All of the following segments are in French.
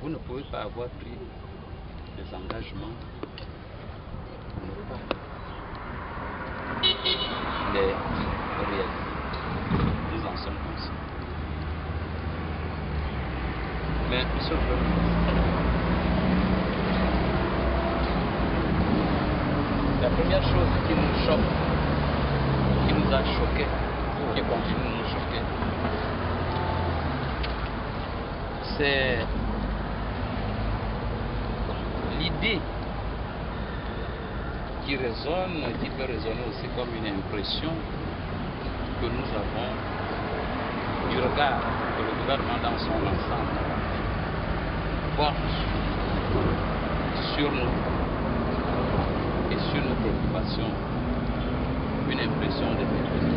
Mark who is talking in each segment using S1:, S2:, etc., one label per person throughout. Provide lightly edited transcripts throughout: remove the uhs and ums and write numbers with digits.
S1: vous ne pouvez pas avoir pris des engagements pour ne pas les réaliser. Nous en sommes conscients. Mais, monsieur le Premier ministre, la première chose qui nous choque, qui nous a choqués, qui continue de nous choquer, c'est l'idée qui résonne, qui peut résonner aussi comme une impression que nous avons du regard que le gouvernement dans son ensemble porte sur nous et sur nos préoccupations, une impression de détresse.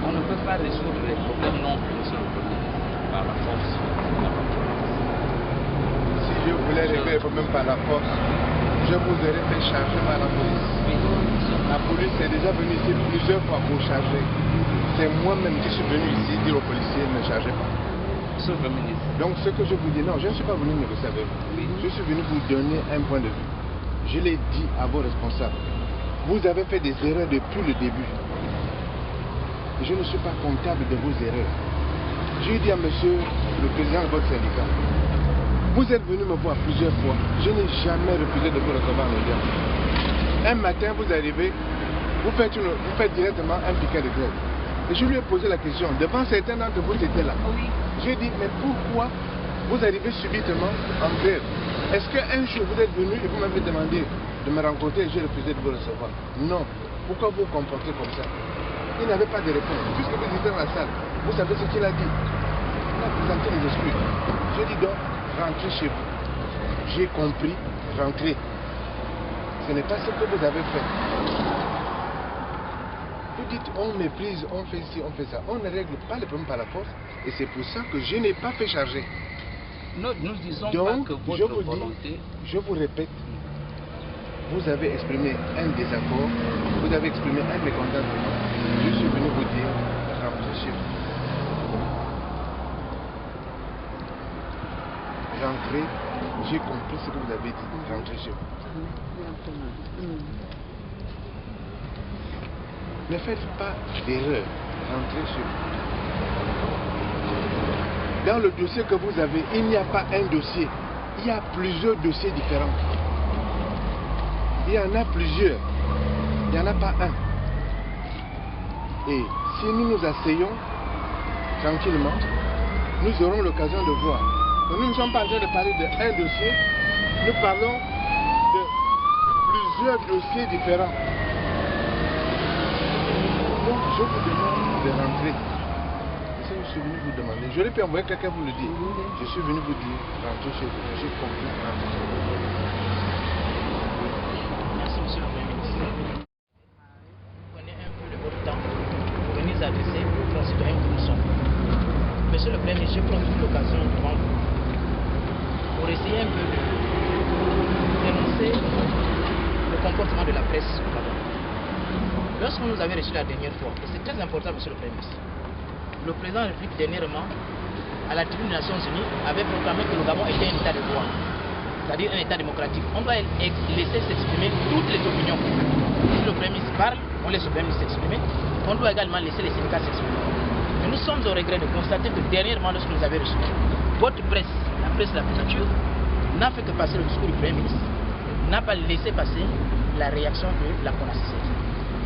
S1: On ne peut pas résoudre les problèmes non plus, monsieur le Premier ministre, par la force.
S2: Si je voulais régler les problèmes par la force, je vous aurais fait charger par la police. La police est déjà venue ici plusieurs fois pour charger. C'est moi-même qui suis venu ici dire aux policiers ne chargez pas.
S1: Monsieur le Premier ministre.
S2: Donc ce que je vous dis, non, je ne suis pas venu négocier avec vous.
S1: Oui.
S2: Je suis venu vous donner un point de vue. Je l'ai dit à vos responsables. Vous avez fait des erreurs depuis le début. Je ne suis pas comptable de vos erreurs. J'ai dit à monsieur le président de votre syndicat, vous êtes venu me voir plusieurs fois. Je n'ai jamais refusé de vous recevoir en audience. Un matin, vous arrivez, vous faites directement un piquet de grève. Et je lui ai posé la question. Devant certains d'entre vous, c'était là.
S1: Oui.
S2: J'ai dit, mais pourquoi vous arrivez subitement en grève? Est-ce qu'un jour vous êtes venu et vous m'avez demandé de me rencontrer et j'ai refusé de vous recevoir? Non. Pourquoi vous vous comportez comme ça? Il n'avait pas de réponse. Puisque vous étiez dans la salle, vous savez ce qu'il a dit. Il a présenté les excuses. J'ai dit donc, rentrez chez vous. J'ai compris, rentrez. Ce n'est pas ce que vous avez fait. Vous dites, on méprise, on fait ci, on fait ça. On ne règle pas les problèmes par la force. Et c'est pour ça que je n'ai pas fait charger.
S1: Nous disons
S2: Donc,
S1: pas que votre
S2: je vous
S1: volonté...
S2: dis, je vous répète, vous avez exprimé un désaccord, vous avez exprimé un mécontentement. Je suis venu vous dire, rentrez chez vous. Rentrez, j'ai compris ce que vous avez dit, rentrez chez vous. Ne faites pas d'erreur, rentrez chez vous. Dans le dossier que vous avez, il n'y a pas un dossier, il y a plusieurs dossiers différents. Il y en a plusieurs, il n'y en a pas un. Et si nous nous asseyons tranquillement, nous aurons l'occasion de voir. Donc nous ne sommes pas en train de parler d'un dossier, nous parlons de plusieurs dossiers différents. Donc je vous demande de rentrer. C'est ce que je suis venu vous demander. J'aurais pu envoyer quelqu'un vous le dire. Je suis venu vous dire, rentrez chez vous. J'ai compris, rentrez chez vous.
S3: Merci, monsieur le Premier ministre. Prenez un peu de votre temps pour venir adresser aux concitoyens que nous sommes. Monsieur le Premier ministre, je prends toute l'occasion devant vous pour essayer un peu de dénoncer le comportement de la presse au Gabon. Lorsque vous nous avez reçu la dernière fois, et c'est très important, monsieur le Premier ministre, le président de la République dernièrement, à la tribune des Nations Unies, avait proclamé que le Gabon était un état de droit, c'est-à-dire un état démocratique. On doit laisser s'exprimer toutes les opinions. Si le Premier ministre parle, on laisse le Premier ministre s'exprimer. On doit également laisser les syndicats s'exprimer. Mais nous sommes au regret de constater que dernièrement, lorsque nous avez reçu, votre presse, la presse de la préfecture, n'a fait que passer le discours du Premier ministre, n'a pas laissé passer la réaction de la CONACIC.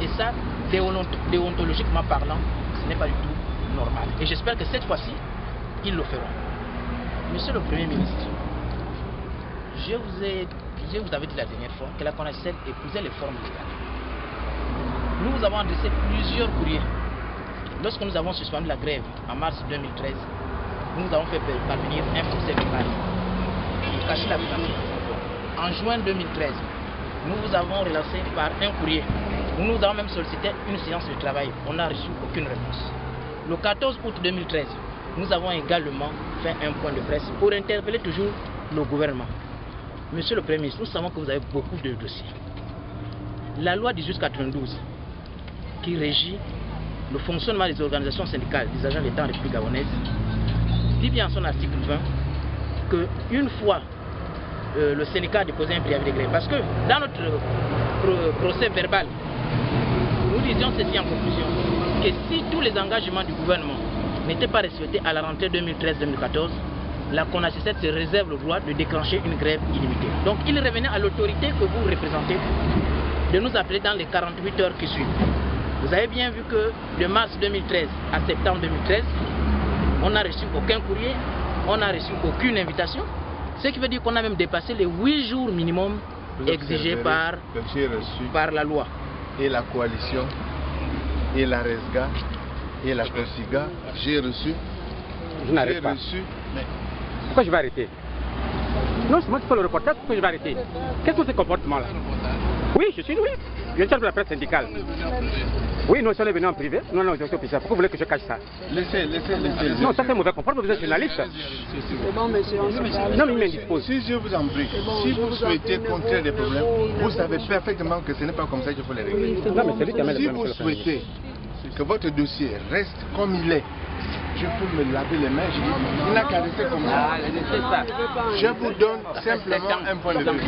S3: Et ça, déontologiquement parlant, ce n'est pas du tout normal. Et j'espère que cette fois-ci, ils le feront. Monsieur le Premier ministre, je vous avais dit la dernière fois que la CONACIC épousait les formes légales. Nous vous avons adressé plusieurs courriers. Lorsque nous avons suspendu la grève en mars 2013, nous avons fait parvenir un procès verbal pour cacher la vérité. En juin 2013, nous vous avons relancé par un courrier. Nous avons même sollicité une séance de travail. On n'a reçu aucune réponse. Le 14 août 2013, nous avons également fait un point de presse pour interpeller toujours le gouvernement. Monsieur le Premier ministre, nous savons que vous avez beaucoup de dossiers. La loi 1892, qui régit le fonctionnement des organisations syndicales des agents de l'État en République gabonaise, dit bien en son article 20 qu'une fois le syndicat a déposé un préavis de grève, parce que dans notre procès verbal, nous disions ceci en conclusion, que si tous les engagements du gouvernement n'étaient pas respectés à la rentrée 2013-2014, la CONACYSET se réserve le droit de déclencher une grève illimitée. Donc il revenait à l'autorité que vous représentez de nous appeler dans les 48 heures qui suivent. Vous avez bien vu que de mars 2013 à septembre 2013, on n'a reçu aucun courrier, on n'a reçu aucune invitation, ce qui veut dire qu'on a même dépassé les 8 jours minimum exigés par la loi.
S2: Et la coalition, et la RESGA, et la COSIGA, j'ai reçu.
S4: Je n'arrête pas. Pourquoi je vais arrêter? Non, c'est moi qui fais le reportage, pourquoi je vais arrêter? Qu'est-ce que c'est ce comportement-là? Oui, je suis oui. Je suis de la presse syndicale. Oui, nous sommes venus en privé. Non, non, pourquoi vous voulez que je cache ça?
S2: Laissez.
S4: Non, ça c'est mauvais comportement, vous êtes journaliste.
S5: C'est bon, monsieur, on se parle.
S4: Non, mais il m'indispose.
S2: Si je vous en prie, si vous souhaitez contrer des problèmes, vous savez perfectement que ce n'est pas comme ça qu'il faut les régler.
S4: Non, mais c'est lui qui amène
S2: Si
S4: le
S2: vous
S4: problème.
S2: souhaitez que votre dossier reste comme il est, je peux me laver les mains, je dis, il n'a qu'à rester comme ça. Je vous donne simplement un point de vue.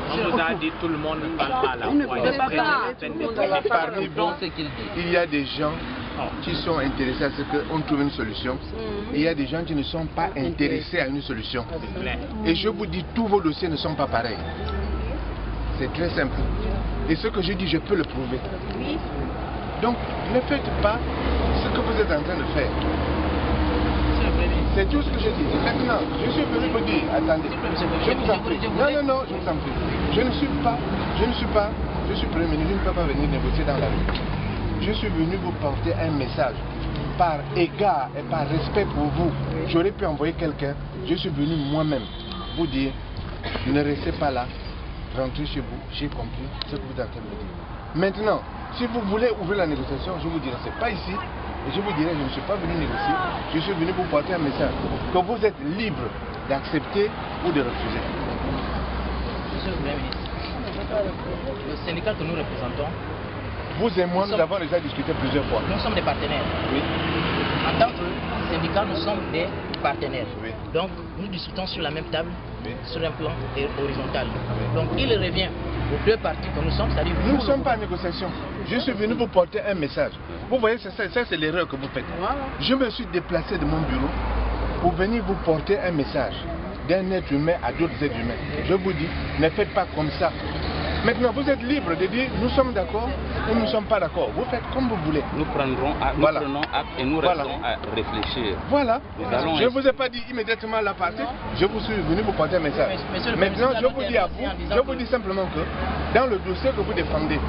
S6: On nous a dit tout le monde ne parle pas à la voix.
S2: Parmi vous, il y a des gens qui sont intéressés à ce qu'on trouve une solution. Il y a des gens qui ne sont pas intéressés à une solution. Et je vous dis, tous vos dossiers ne sont pas pareils. C'est très simple. Et ce que je dis, je peux le prouver. Donc, ne faites pas ce que vous êtes en train de faire. C'est tout ce que je dis. Maintenant, je suis venu vous dire, attendez, je vous en prie. Non, je vous en prie. Je suis Premier ministre, je ne peux pas venir négocier dans la rue. Je suis venu vous porter un message. Par égard et par respect pour vous, j'aurais pu envoyer quelqu'un. Je suis venu moi-même vous dire, ne restez pas là, rentrez chez vous, j'ai compris ce que vous êtes en train de me dire. Maintenant, si vous voulez ouvrir la négociation, je vous dirai, c'est pas ici. Et je vous dirai, je ne suis pas venu négocier, je suis venu vous porter un message. Que vous êtes libre d'accepter ou de refuser.
S3: Monsieur le Premier ministre, le syndicat que nous représentons,
S2: Vous et moi, nous avons déjà discuté plusieurs fois.
S3: nous sommes des partenaires.
S2: Oui.
S3: En tant que syndicat, nous sommes des partenaires.
S2: Oui.
S3: Donc, nous discutons sur la même table,
S2: Oui.
S3: sur un plan horizontal. Donc, il revient aux deux parties que nous sommes, c'est-à-dire
S2: Nous ne
S3: vous,
S2: sommes pas en négociation. Je suis venu vous porter un message. Vous voyez, ça c'est l'erreur que vous faites. Je me suis déplacé de mon bureau pour venir vous porter un message d'un être humain à d'autres êtres humains. Je vous dis, ne faites pas comme ça. Maintenant, vous êtes libre de dire nous sommes d'accord ou nous ne sommes pas d'accord. Vous faites comme vous voulez.
S1: Nous prenons acte et nous restons à réfléchir.
S2: Voilà.
S1: allons
S2: Je ne vous ai pas dit immédiatement la partie. Je vous suis venu vous porter un message. Maintenant, je vous dis à vous, je vous dis simplement que dans le dossier que vous défendez,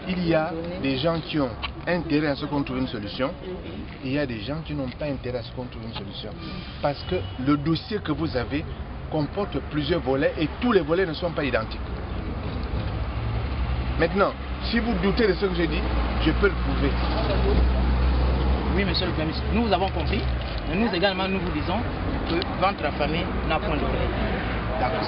S2: il y a des gens qui ont intérêt à ce qu'on trouve une solution. Il y a des gens qui n'ont pas intérêt à ce qu'on trouve une solution. Parce que le dossier que vous avez comporte plusieurs volets et tous les volets ne sont pas identiques. Maintenant, si vous doutez de ce que je dis, je peux le prouver.
S3: Oui, monsieur le Premier ministre, nous avons compris, mais nous également, nous vous disons que ventre affamé n'a point de grève. D'accord.